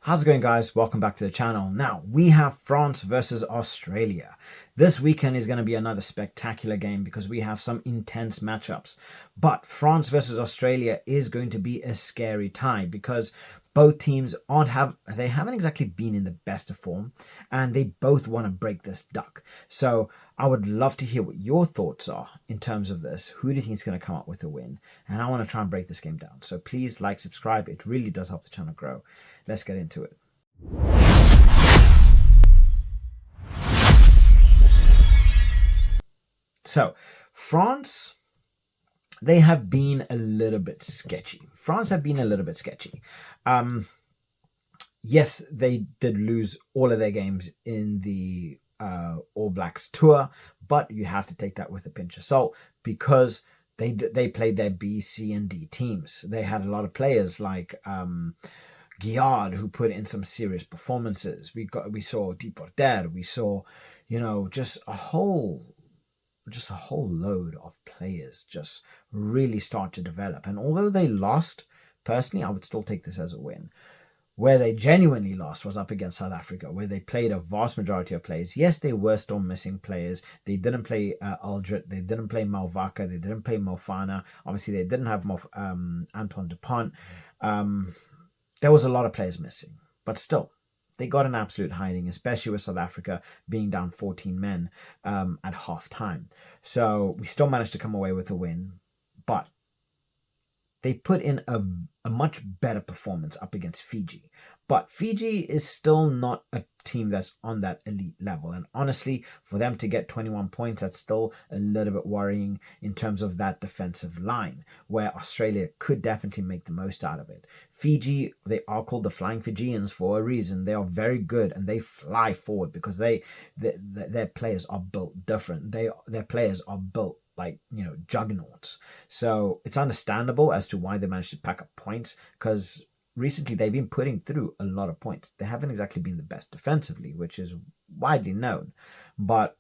How's it going, guys? Welcome back to the channel. Now, we have France versus Australia. This weekend is going to be another spectacular game because we have some intense matchups. But France versus Australia is going to be a scary tie because both teams they haven't exactly been in the best of form, and they both want to break this duck. So I would love to hear what your thoughts are in terms of this. Who do you think is going to come up with a win? And I want to try and break this game down. So please like, subscribe. It really does help the channel grow. Let's get into it. So France, they have been a little bit sketchy. France have been a little bit sketchy. Yes, they did lose all of their games in the All Blacks tour, but you have to take that with a pinch of salt because they played their B, C, and D teams. They had a lot of players like Guillard who put in some serious performances. We saw Deporter. We saw, just a whole load of players just really start to develop. And although they lost, personally, I would still take this as a win. Where they genuinely lost was up against South Africa, where they played a vast majority of players. Yes, they were still missing players. They didn't play Aldrit. They didn't play Malvaka. They didn't play Mofana. Obviously, they didn't have Antoine Dupont. There was a lot of players missing. But still, they got an absolute hiding, especially with South Africa being down 14 men at half-time. So we still managed to come away with a win. But they put in a much better performance up against Fiji. But Fiji is still not a team that's on that elite level. And honestly, for them to get 21 points, that's still a little bit worrying in terms of that defensive line, where Australia could definitely make the most out of it. Fiji, they are called the Flying Fijians for a reason. They are very good and they fly forward because their players are built different. Their players are built like, juggernauts. So it's understandable as to why they managed to pack up points, because recently they've been putting through a lot of points. They haven't exactly been the best defensively, which is widely known. But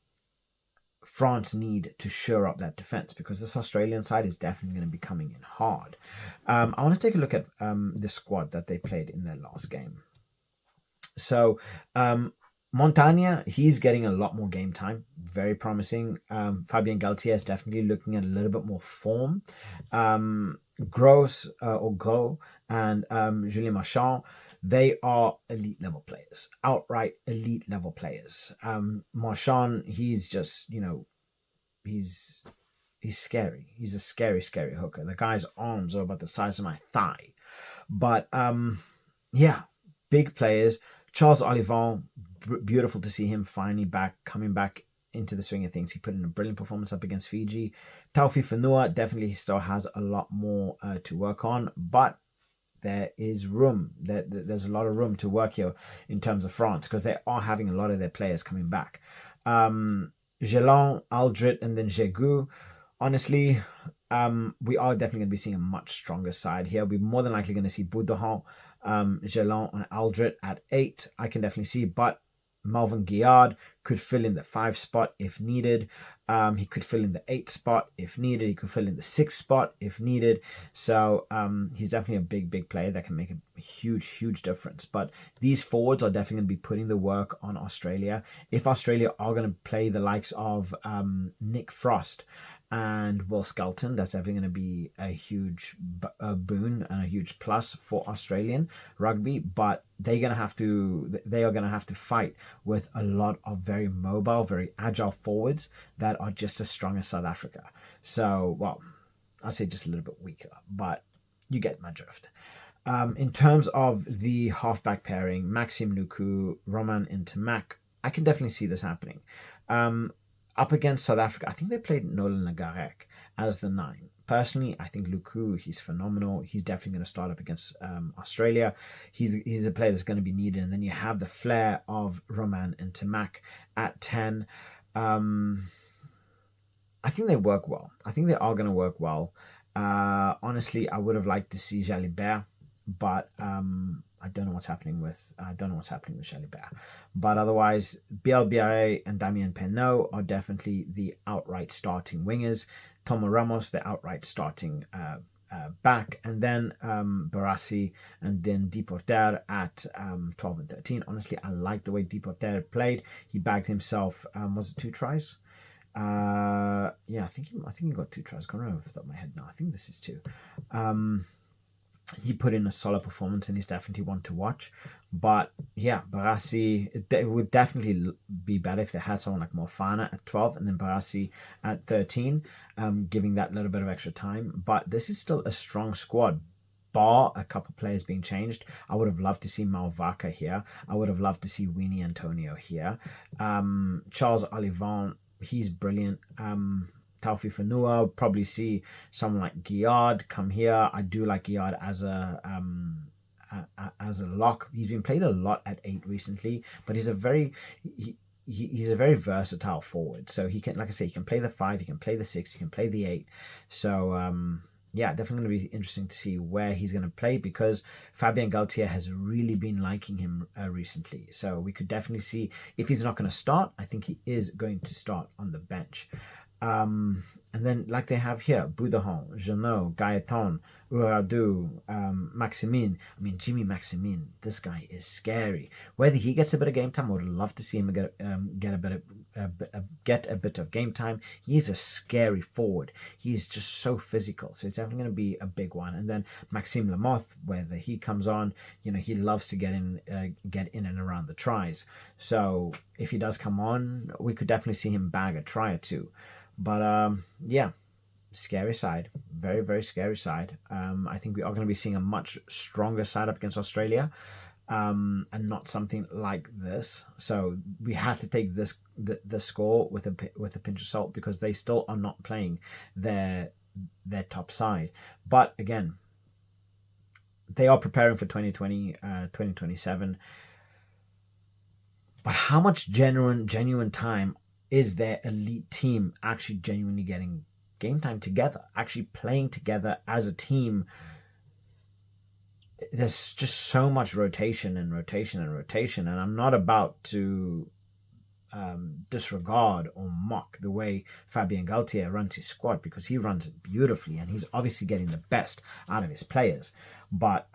France need to shore up that defense because this Australian side is definitely going to be coming in hard. I want to take a look at the squad that they played in their last game. So Montagna, he's getting a lot more game time. Very promising. Fabien Galtier is definitely looking at a little bit more form. Gros and Julien Marchand, they are elite level players. Outright elite level players. Marchand, he's just, he's scary. He's a scary, scary hooker. The guy's arms are about the size of my thigh. But yeah, big players. Charles Olivon, beautiful to see him finally coming back into the swing of things. He put in a brilliant performance up against Fiji. Taufi Fanua definitely still has a lot more to work on, but there is room. There's a lot of room to work here in terms of France because they are having a lot of their players coming back. Gelan, Aldrit, and then Jegu. Honestly, we are definitely going to be seeing a much stronger side here. We're more than likely going to see Boudahan, Gelan, and Aldrit at 8. I can definitely see, but Malvin Guillard could fill in the 5 spot if needed. He could fill in the 8 spot if needed. He could fill in the 6 spot if needed. So he's definitely a big player that can make a huge difference. But these forwards are definitely going to be putting the work on Australia. If Australia are going to play the likes of Nick Frost and Will Skelton, that's definitely going to be a huge boon and a huge plus for Australian rugby. But they are going to have to fight with a lot of very mobile, very agile forwards that are just as strong as South Africa. So, well, I'd say just a little bit weaker, but you get my drift. In terms of the halfback pairing, Maxime Luku, Romain Ntamak, I can definitely see this happening. Up against South Africa, I think they played Nolan Nagarek as the 9. Personally, I think Luku, he's phenomenal. He's definitely going to start up against Australia. He's a player that's going to be needed. And then you have the flair of Romain Ntamak at 10. I think they work well. I think they are going to work well. Honestly, I would have liked to see Jalibert, but I don't know what's happening with Jalibert. But otherwise, Bielbiare and Damien Penaud are definitely the outright starting wingers. Tomo Ramos, the outright starting back, and then Barassi and then Deporter at 12 and 13. Honestly, I like the way Deporter played. He bagged himself, was it 2 tries? Yeah, I think he got 2 tries. I can't remember off the top of my head now. I think this is 2. He put in a solid performance and he's definitely one to watch. But yeah, Barassi, it would definitely be better if they had someone like Mofana at 12 and then Barassi at 13, giving that little bit of extra time. But this is still a strong squad, bar a couple players being changed. I would have loved to see Malvaca here. I would have loved to see Winnie Antonio here. Charles Olivant, he's brilliant. Taufi Fanua, probably see someone like Guillard come here. I do like Guillard as a lock. He's been played a lot at 8 recently, but he's a very versatile forward. So he can, like I say, he can play the 5, he can play the 6, he can play the 8. So yeah, definitely going to be interesting to see where he's going to play, because Fabien Galtier has really been liking him recently. So we could definitely see, if he's not going to start, I think he is going to start on the bench. And then, like they have here, Boudahon, Jeannot, Gaetan, Uradu, Maximin. I mean, Jimmy Maximin, this guy is scary. Whether he gets a bit of game time, I would love to see him get a bit of game time. He's a scary forward. He's just so physical. So it's definitely going to be a big one. And then Maxime Lamoth, whether he comes on, he loves to get in and around the tries. So if he does come on, we could definitely see him bag a try or 2. But yeah, scary side, very, very scary side. I think we are going to be seeing a much stronger side up against Australia, and not something like this. So we have to take the score with a pinch of salt, because they still are not playing their top side. But again, they are preparing for 2020, 2027. But how much genuine time is their elite team actually genuinely getting game time together, actually playing together as a team? There's just so much rotation, and I'm not about to disregard or mock the way Fabien Galtier runs his squad, because he runs it beautifully and he's obviously getting the best out of his players. But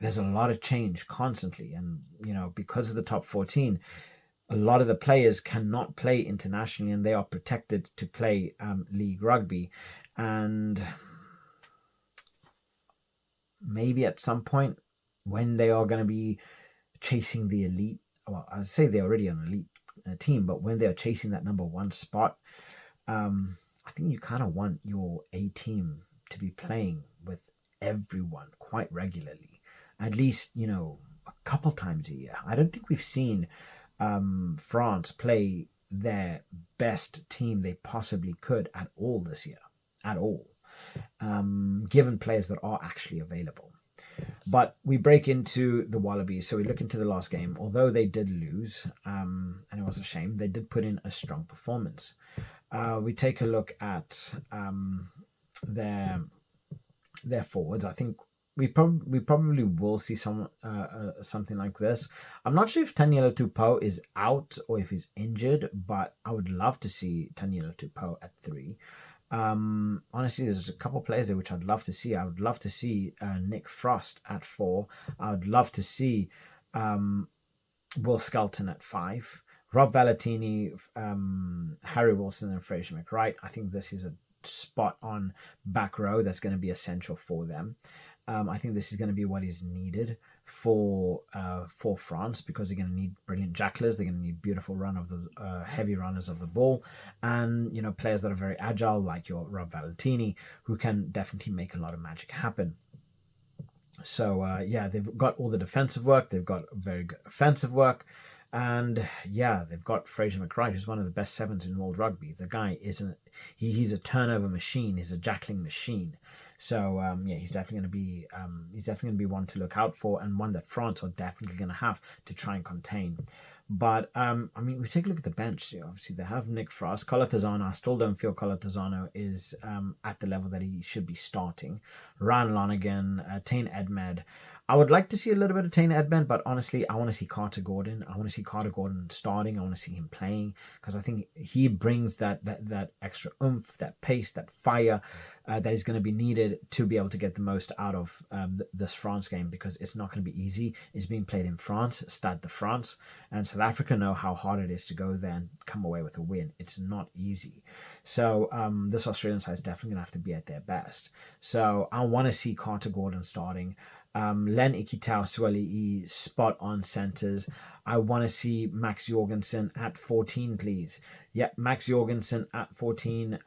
there's a lot of change constantly, and because of the top 14, a lot of the players cannot play internationally, and they are protected to play league rugby. And maybe at some point, when they are going to be chasing the elite, well, I'd say they're already an elite team, but when they're chasing that number 1 spot, I think you kind of want your A team to be playing with everyone quite regularly, at least a couple times a year. I don't think we've seen France play their best team they possibly could at all this year, at all, given players that are actually available. But we break into the Wallabies, so we look into the last game. Although they did lose, and it was a shame, they did put in a strong performance. We take a look at their forwards. I think we probably will see something like this. I'm not sure if Taniela Tupou is out or if he's injured, but I would love to see Taniela Tupou at 3. Honestly, there's a couple players there which I'd love to see. I would love to see Nick Frost at 4. I would love to see Will Skelton at 5. Rob Valentini, Harry Wilson, and Fraser McWright. I think this is a spot on back row that's going to be essential for them. I think this is going to be what is needed for France, because they're going to need brilliant jacklers. They're going to need beautiful heavy runners of the ball, and players that are very agile, like your Rob Valentini, who can definitely make a lot of magic happen. So yeah, they've got all the defensive work. They've got very good offensive work. And yeah, they've got Fraser McWright, who's one of the best 7s in world rugby. The guy he's a turnover machine. He's a jackling machine. So yeah, he's definitely going to be one to look out for, and one that France are definitely going to have to try and contain. But I mean, we take a look at the bench. Obviously, they have Nick Frost, Colatazano. I still don't feel Colatazano is at the level that he should be starting. Ryan Lonergan, Tane Edmed. I would like to see a little bit of Taylor Edmond, but honestly, I want to see Carter Gordon. I want to see Carter Gordon starting. I want to see him playing because I think he brings that extra oomph, that pace, that fire that is going to be needed to be able to get the most out of this France game, because it's not going to be easy. It's being played in France, Stade de France, and South Africa know how hard it is to go there and come away with a win. It's not easy. So this Australian side is definitely going to have to be at their best. So I want to see Carter Gordon starting. Len Ikitau Suali'i spot on centers. I want to see Max Jorgensen at 14, please. Yeah, Max Jorgensen at 14,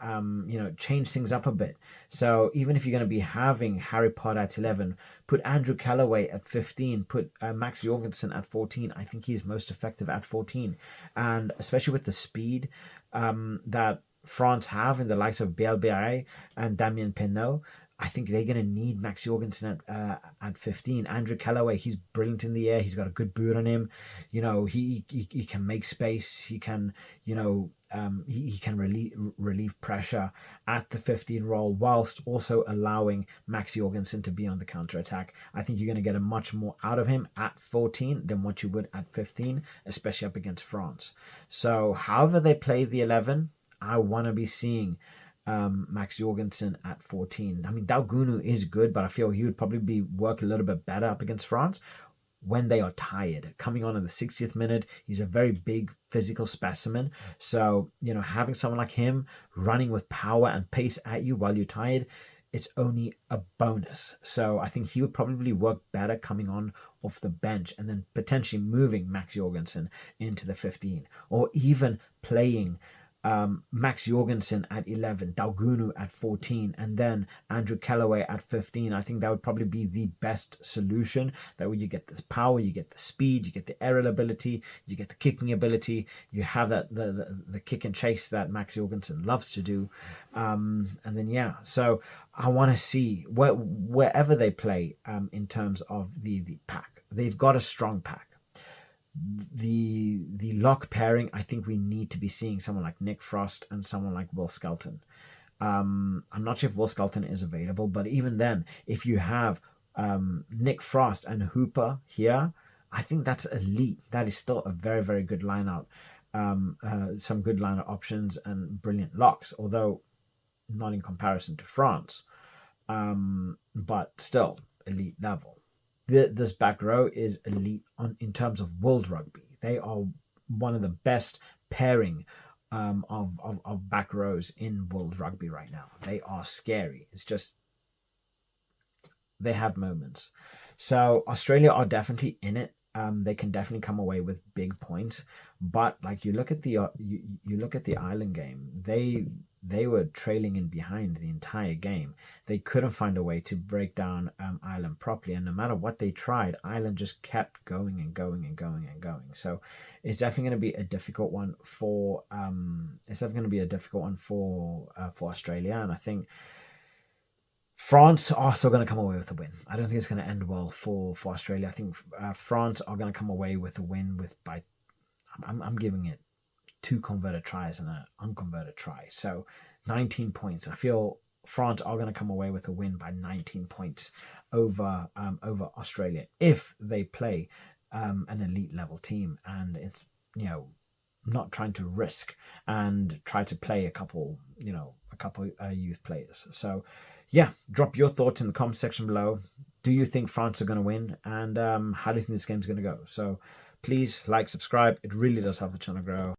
change things up a bit. So even if you're going to be having Harry Potter at 11, put Andrew Callaway at 15, put Max Jorgensen at 14. I think he's most effective at 14. And especially with the speed that France have in the likes of Bielbiaye and Damien Penaud, I think they're going to need Max Jorgensen at 15. Andrew Callaway, he's brilliant in the air. He's got a good boot on him. He can make space. He can, he can relieve pressure at the 15 role whilst also allowing Max Jorgensen to be on the counter attack. I think you're going to get a much more out of him at 14 than what you would at 15, especially up against France. So however they play the 11, I want to be seeing Max Jorgensen at 14. I mean, Daugunu is good, but I feel he would probably work a little bit better up against France when they are tired. Coming on in the 60th minute, he's a very big physical specimen. So, having someone like him running with power and pace at you while you're tired, it's only a bonus. So I think he would probably work better coming on off the bench and then potentially moving Max Jorgensen into the 15, or even playing Max Jorgensen at 11, Daugunu at 14, and then Andrew Callaway at 15. I think that would probably be the best solution. That way you get this power, you get the speed, you get the aerial ability, you get the kicking ability, you have that the kick and chase that Max Jorgensen loves to do. And then so I want to see wherever they play in terms of the pack. They've got a strong pack. The lock pairing, I think we need to be seeing someone like Nick Frost and someone like Will Skelton. I'm not sure if Will Skelton is available, but even then, if you have Nick Frost and Hooper here, I think that's elite. That is still a very, very good lineout. Some good lineout options and brilliant locks, although not in comparison to France, but still elite level. This back row is elite in terms of world rugby. They are one of the best pairing of back rows in world rugby right now. They are scary. It's just they have moments. So Australia are definitely in it. They can definitely come away with big points. But like you look at the Ireland game, they were trailing in behind the entire game. They couldn't find a way to break down Ireland properly, and no matter what they tried, Ireland just kept going and going and going and going. So it's definitely going to be a difficult one for Australia, and I think France are still going to come away with a win. I don't think it's going to end well for Australia. I think France are going to come away with a win I'm giving it 2 converted tries and an unconverted try. So 19 points. I feel France are going to come away with a win by 19 points over Australia if they play an elite level team, and it's not trying to risk and try to play a couple youth players. So drop your thoughts in the comment section below. Do you think France are going to win, and how do you think this game's going to go? So please like, subscribe. It really does help the channel grow.